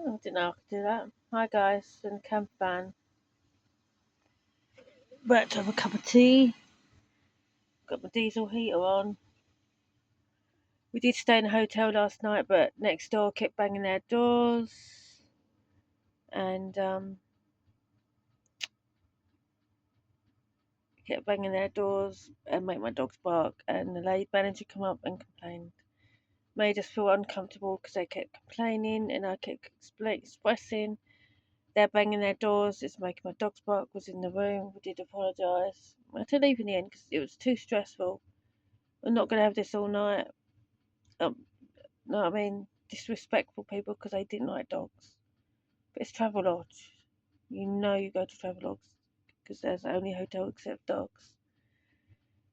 I didn't know I could do that. Hi guys, in the camper van. About to have a cup of tea. Got my diesel heater on. We did stay in a hotel last night, but next door kept banging their doors. And kept banging their doors and make my dogs bark. And the lady manager come up and complained. Made us feel uncomfortable because they kept complaining and I kept expressing. They're banging their doors. It's making my dogs bark. Was in the room. We did apologise. I had to leave in the end because it was too stressful. I'm not going to have this all night. No, I mean, disrespectful people because they didn't like dogs. But it's Travelodge. You know you go to Travelodge because there's the only hotel except dogs.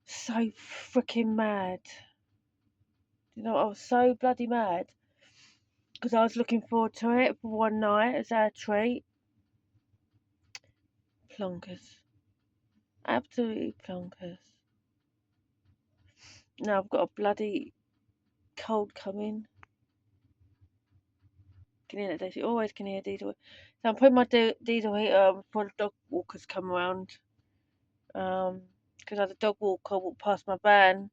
So freaking mad. You know, I was so bloody mad because I was looking forward to it for one night as our treat. Plonkers. Absolutely plonkers. Now I've got a bloody cold coming. Can hear that? You always can hear diesel. So I'm putting my diesel heater on before the dog walkers come around. Because I had a dog walker walk past my van,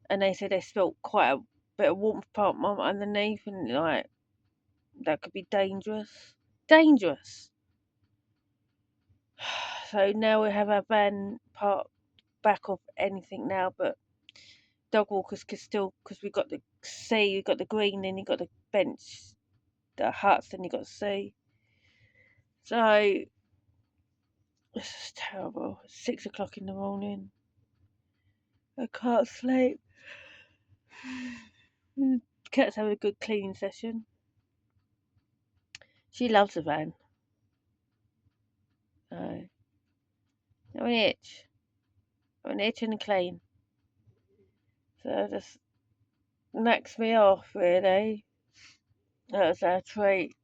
and they said they felt quite a bit of warmth underneath, and like that could be dangerous. Dangerous. So now we have our van parked back off anything now, but dog walkers can still, because we got the sea, we got the green, then you got the bench, the huts, then you got the sea. So this is terrible. It's 6 o'clock in the morning. I can't sleep. Cat's having a good cleaning session. She loves the van. So I'm an itch. I'm an itch and a clean. So just knacks me off really. That was our treat.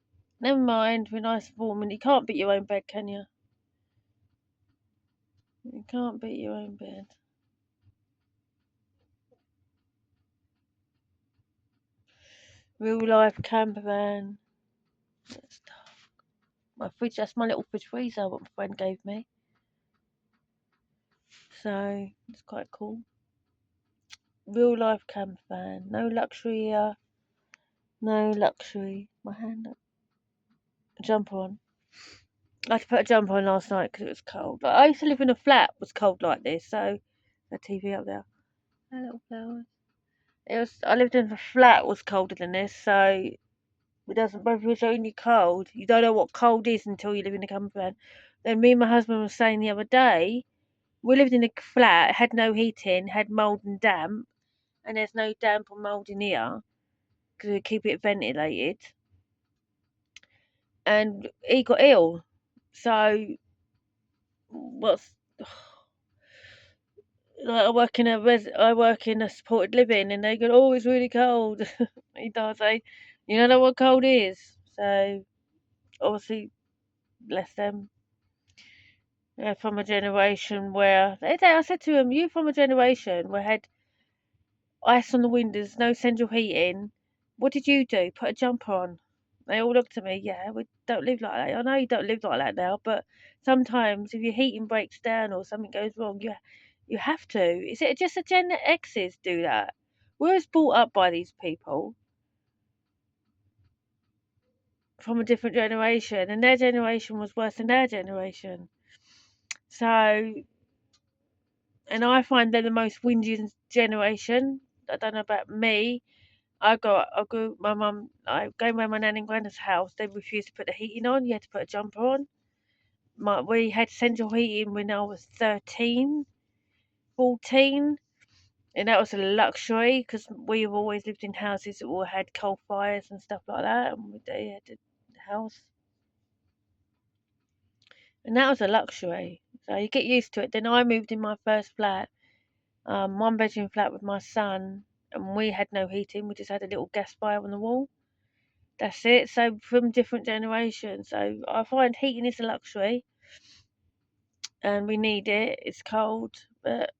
Never mind, we're nice and warm and you can't beat your own bed, can you? You can't beat your own bed. Real life camper van. That's tough. My fridge, that's my little fridge freezer what my friend gave me. So it's quite cool. Real life camper van. No luxury here. No luxury. My hand up. A jumper on. I had to put a jumper on last night because it was cold. But I used to live in a flat was cold like this, so the TV up there. My little flowers. It was. I lived in a flat was colder than this, so it doesn't. Both of us only cold. You don't know what cold is until you live in a camper van. Then me and my husband were saying the other day, we lived in a flat, had no heating, had mould and damp, and there's no damp or mould in here because we keep it ventilated. And he got ill. So what's like I work in a supported living, and they go, "Oh, it's really cold." He does say, "You don't know what cold is." So obviously, bless them. They're from a generation where I said to him, "You from a generation where had ice on the windows, no central heating. What did you do? Put a jumper on." They all looked at me. Yeah, we don't live like that. I know you don't live like that now, but sometimes if your heating breaks down or something goes wrong, you have to. Is it just the Gen X's do that? We was brought up by these people from a different generation, and their generation was worse than their generation. So, and I find they're the most windy generation. I don't know about me. I go, my mum, I go by my nan and granddad's house. They refused to put the heating on. You had to put a jumper on. We had central heating when I was 13, 14. And that was a luxury because we've always lived in houses that all had coal fires and stuff like that, and they had a house, and that was a luxury. So you get used to it. Then I moved in my first flat, one bedroom flat with my son, and we had no heating. We just had a little gas fire on the wall. That's it. So from different generations. So I find heating is a luxury, and we need it. It's cold, but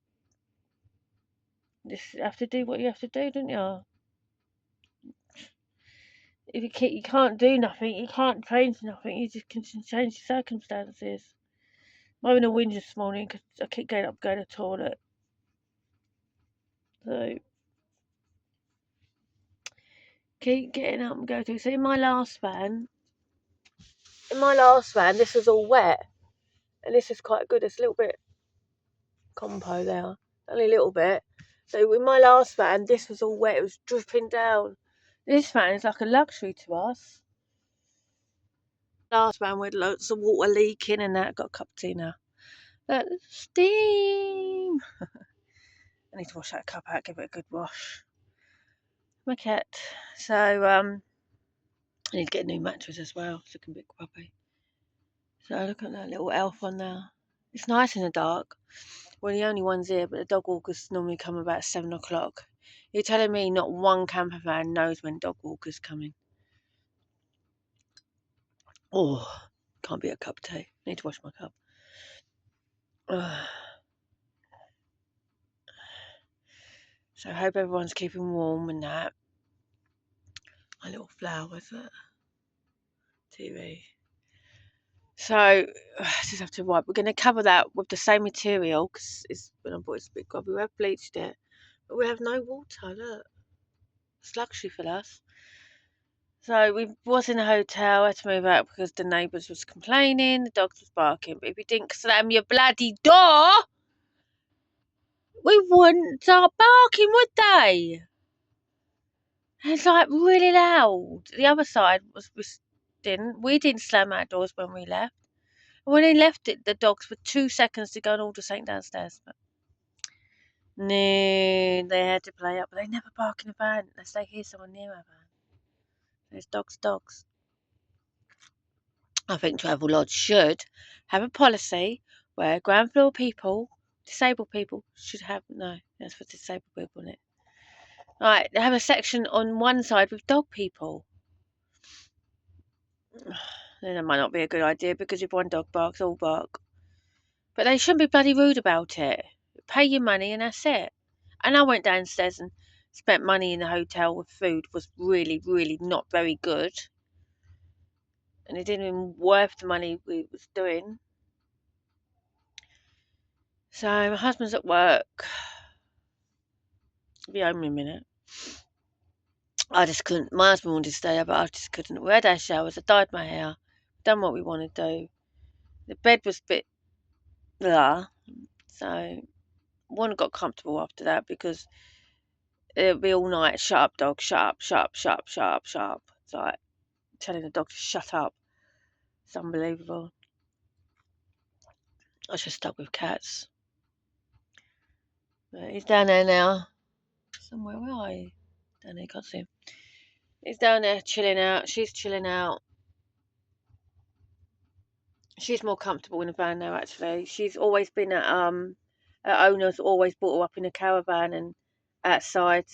you just have to do what you have to do, don't you? If you can't do nothing, you can't change nothing. You just can change your circumstances. I'm having a whinge this morning because I keep getting up, going to the toilet. So keep getting up and go to. So in my last van, this was all wet, and this is quite good. It's a little bit compo there, only a little bit. So in my last van, this was all wet. It was dripping down. This van is like a luxury to us. Last van with loads of water leaking and that. Got a cup of tea now. But steam. I need to wash that cup out. Give it a good wash. My cat. So I need to get a new mattress as well. It's looking a bit grubby. So look at that little elf on there. It's nice in the dark. We're the only ones here, but the dog walkers normally come about 7 o'clock. You're telling me not one camper van knows when dog walkers coming? Oh, can't be a cup of tea. Need to wash my cup. So I hope everyone's keeping warm and that. My little flowers at TV. So I just have to wipe. We're going to cover that with the same material because when I bought it's a bit grubby. We have bleached it, but we have no water. Look, it's luxury for us. So we was in a hotel. Had to move out because the neighbours was complaining. The dogs was barking. But if you didn't slam your bloody door, we wouldn't start barking, would they? It's like really loud. The other side we didn't slam our doors when we left. When they left it, the dogs were 2 seconds to go and order something downstairs. But no, they had to play up. But they never bark in a van unless they hear someone near our van. There's dogs. I think Travelodge should have a policy where ground floor people, disabled people, should have that's for disabled people, isn't it? Right, they have a section on one side with dog people. Then that might not be a good idea because if one dog barks, all bark. But they shouldn't be bloody rude about it. Pay your money and that's it. And I went downstairs and spent money in the hotel with food was really, really not very good. And it didn't even worth the money we was doing. So my husband's at work. I'll be home in a minute. I just couldn't. My husband wanted to stay there, but I just couldn't. We had our showers. I dyed my hair. Done what we wanted to do. The bed was a bit blah. So one got comfortable after that because it'll be all night. Shut up, dog. Shut up. Shut up. Shut up. Shut up. Shut up. It's like telling the dog to shut up. It's unbelievable. I should stuck with cats. But he's down there now. Somewhere. Where are you? Down there. Can't see him. He's down there chilling out. She's chilling out. She's more comfortable in a van now. Actually, she's always been at her owner's always brought her up in a caravan and outside.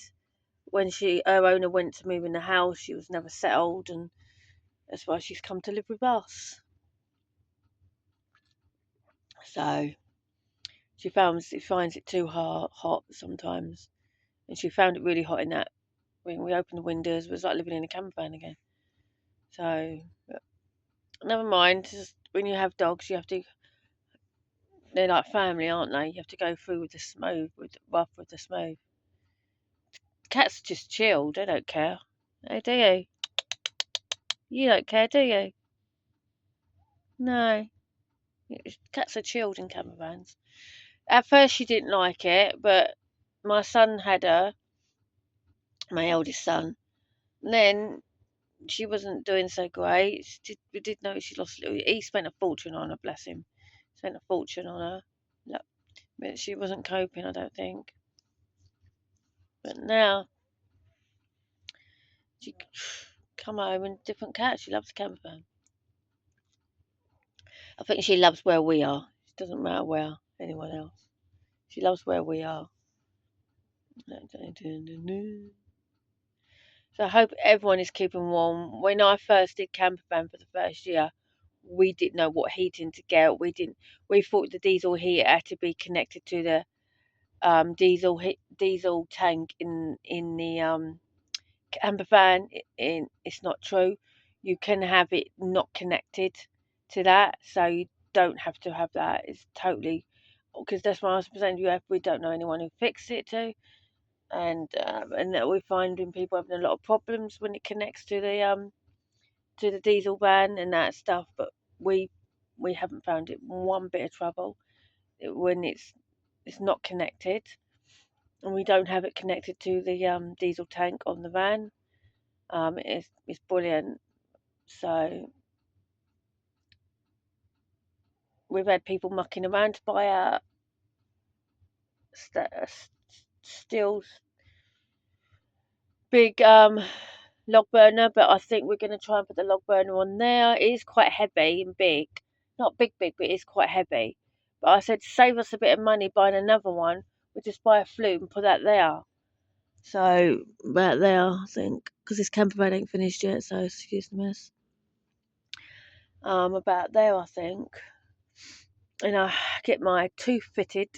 When her owner went to move in the house, she was never settled, and that's why she's come to live with us. So she finds it too hot sometimes, and she found it really hot in that when we opened the windows. It was like living in a camper van again. So never mind. Just when you have dogs, you have to. They're like family, aren't they? You have to go through with the smooth, with the rough, with the smooth. Cats just chill. They don't care. Oh, do you? You don't care, do you? No. Cats are chilled in camper vans. At first she didn't like it, but my son had her, my eldest son. And then she wasn't doing so great. We did know she lost. He spent a fortune on her, bless him. Spent a fortune on her. No, but she wasn't coping, I don't think. But now she come home and different cat. She loves the camper van. I think she loves where we are. It doesn't matter where anyone else. She loves where we are. So I hope everyone is keeping warm. When I first did camper van for the first year, we didn't know what heating to get. We thought the diesel heater had to be connected to the diesel tank in the camper van, it's not true. You can have it not connected to that, so you don't have to have that. It's totally, because that's my husband saying, we don't know anyone who fixed it to, and that we're finding people having a lot of problems when it connects to the diesel van and that stuff. But we we haven't found it one bit of trouble when it's not connected, and we don't have it connected to the diesel tank on the van. It's brilliant. So we've had people mucking around to buy a steel big log burner, but I think we're going to try and put the log burner on there. It is quite heavy and big, not big, but it is quite heavy. But I said, save us a bit of money buying another one. We'll just buy a flute and put that there. So about there, I think, because this camper van ain't finished yet. So excuse the mess. About there, I think, and I get my tooth fitted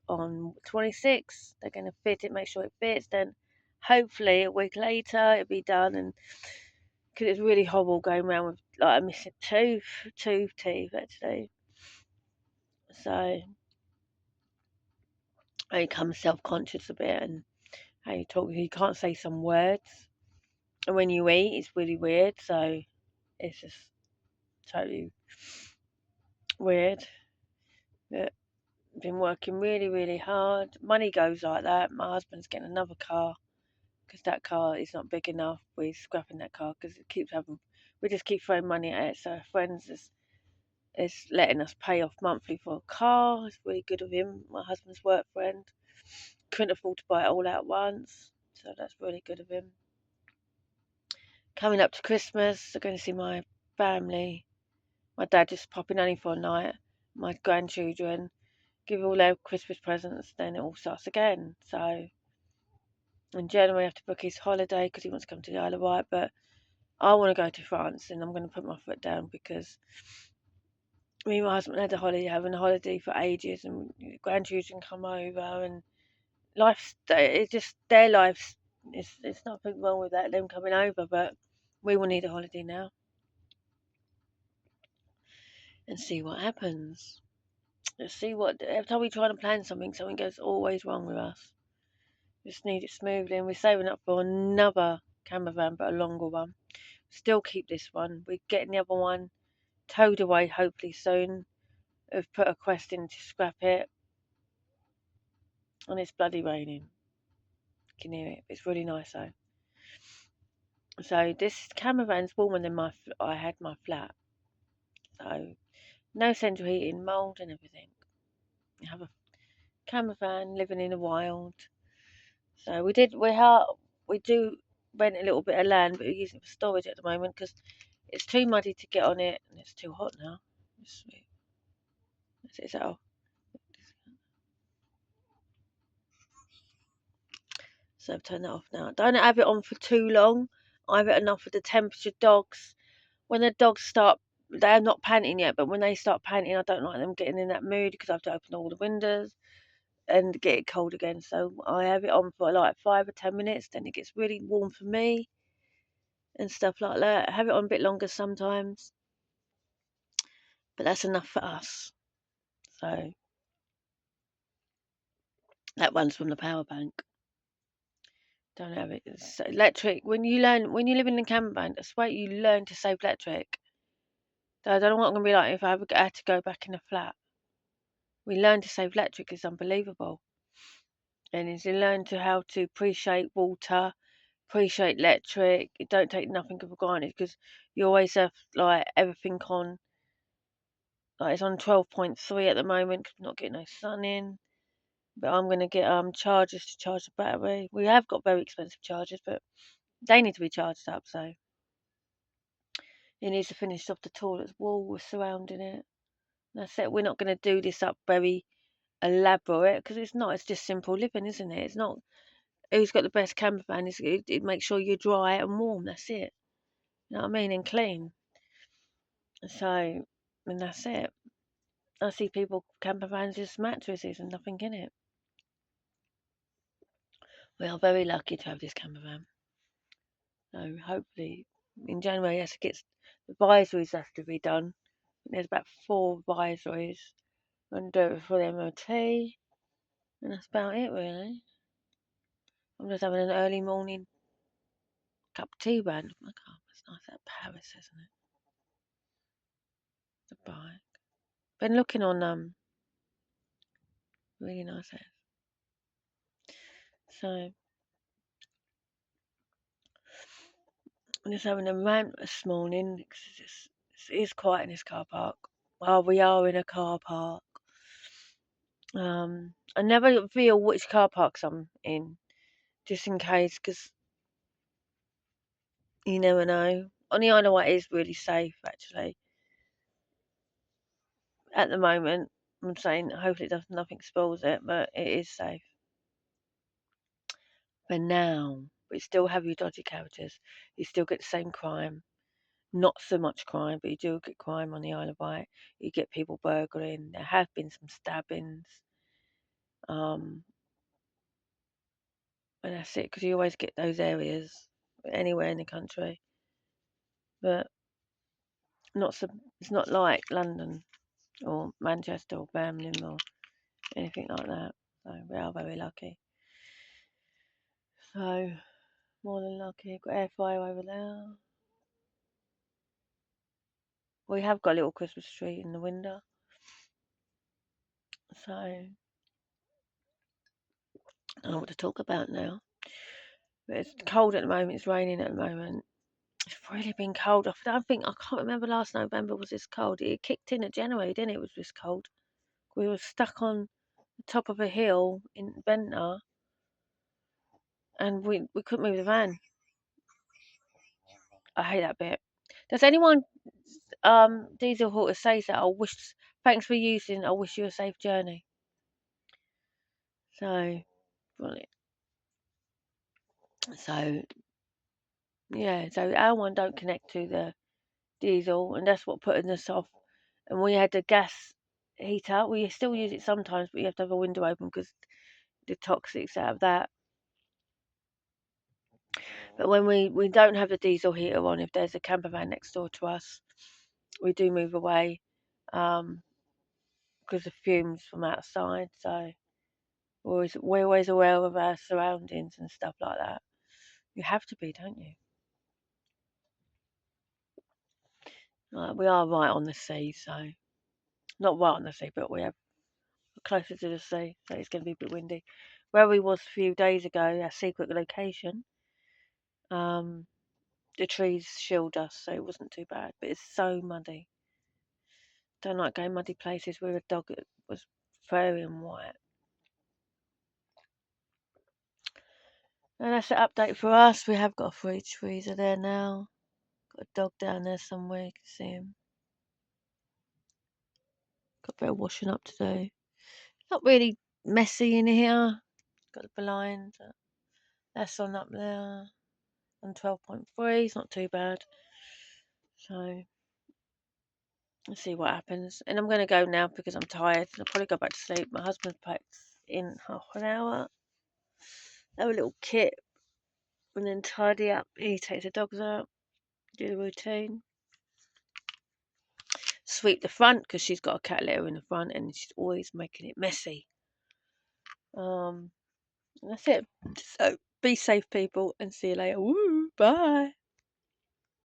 on 26. They're going to fit it, make sure it fits. Then hopefully a week later it'll be done, and because it's really horrible going around with like a missing two teeth actually. So I become self-conscious a bit, and how you talk, you can't say some words, and when you eat, it's really weird. So it's just totally weird. But I've been working really, really hard. Money goes like that. My husband's getting another car because that car is not big enough. We're scrapping that car because it keeps having. We just keep throwing money at it. So our friends is letting us pay off monthly for a car. It's really good of him. My husband's work friend couldn't afford to buy it all at once, so that's really good of him. Coming up to Christmas, I'm going to see my family. My dad just popping only for a night. My grandchildren give all their Christmas presents. Then it all starts again. So in January, I have to book his holiday because he wants to come to the Isle of Wight. But I want to go to France, and I'm going to put my foot down because me and my husband had a holiday, having a holiday for ages, and grandchildren come over, and it's just their lives. It's nothing wrong with that, them coming over, but we will need a holiday now and see what happens. Let's see what every time we try to plan something, something goes always wrong with us. Just need it smoothly, and we're saving up for another camper van, but a longer one. Still keep this one. We're getting the other one towed away hopefully soon. We've put a request in to scrap it, and it's bloody raining. You can hear it. It's really nice though. So this camper van's warmer than I had my flat. So no central heating, mould and everything. You have a camper van living in the wild. So we do rent a little bit of land, but we're using it for storage at the moment because it's too muddy to get on it and it's too hot now. Is that off? So I've turned that off now. Don't have it on for too long. I have it enough for the temperature. Dogs, when the dogs start, they're not panting yet, but when they start panting, I don't like them getting in that mood because I have to open all the windows and get it cold again. So I have it on for like 5 or 10 minutes, then it gets really warm for me and stuff like that. I have it on a bit longer sometimes, but that's enough for us. So that one's from the power bank. Don't have it. It's electric. When you live in a camper van, that's why you learn to save electric. So I don't know what I'm gonna be like if I ever had to go back in a flat. We learn to save electric is unbelievable, and as you learn to how to appreciate water, appreciate electric. You don't take nothing for granted because you always have like everything on. Like it's on 12.3 at the moment 'cause I'm not getting no sun in. But I'm gonna get chargers to charge the battery. We have got very expensive chargers, but they need to be charged up. So it needs to finish off the toilet's wall surrounding it. That's it. We're not gonna do this up very elaborate because it's not. It's just simple living, isn't it? It's not. Who's got the best camper van? It makes sure you're dry and warm. That's it. You know what I mean? And clean. So, and that's it. I see people camper vans just mattresses and nothing in it. We are very lucky to have this camper van. So hopefully in January, yes, it gets the advisories have to be done. There's about 4 advisories. I'm gonna do it for the MOT, and that's about it really. I'm just having an early morning cup of tea round my car. It's nice at Paris, isn't it? The bike. Been looking on really nice house. So I'm just having a rant this morning because it is quiet in this car park. Well, we are in a car park. I never reveal which car parks I'm in, just in case, because you never know. On the Isle of Wight, it is really safe, actually. At the moment, I'm saying hopefully nothing spoils it, but it is safe for now. But you still have your dodgy characters. You still get the same crime. Not so much crime, but you do get crime on the Isle of Wight. You get people burgling. There have been some stabbings. Um, and that's it, because you always get those areas anywhere in the country. But not so. It's not like London or Manchester or Birmingham or anything like that. So we are very lucky. So more than lucky. Got air fryer over there. We have got a little Christmas tree in the window. So I don't know what to talk about now. But it's cold at the moment. It's raining at the moment. It's really been cold. I can't remember last November was this cold. It kicked in at January, didn't it? It was this cold. We were stuck on the top of a hill in Ventnor, and we couldn't move the van. I hate that bit. Does anyone Diesel Horter says that? Thanks for using. I wish you a safe journey. So, brilliant. So yeah, so our one don't connect to the diesel, and that's what putting us off. And we had the gas heater. We still use it sometimes, but you have to have a window open because the toxics out of that. But when we don't have the diesel heater on, if there's a camper van next door to us, we do move away because of fumes from outside. So we're always aware of our surroundings and stuff like that. You have to be, don't you? We are right on the sea, so not right on the sea, but we're closer to the sea, so it's going to be a bit windy. Where we was a few days ago, our secret location, um, the trees shield us, so it wasn't too bad. But it's so muddy. Don't like going muddy places with a dog that was furry and white. And that's an update for us. We have got a fridge freezer there now. Got a dog down there somewhere. You can see him. Got a bit of washing up to do. Not really messy in here. Got the blinds. That's on up there. On 12.3. It's not too bad. So let's see what happens. And I'm going to go now because I'm tired. I'll probably go back to sleep. My husband's back in half an hour. Have a little kit and then tidy up. He takes the dogs out, do the routine. Sweep the front because she's got a cat litter in the front and she's always making it messy. And that's it. So be safe, people, and see you later. Woo, bye.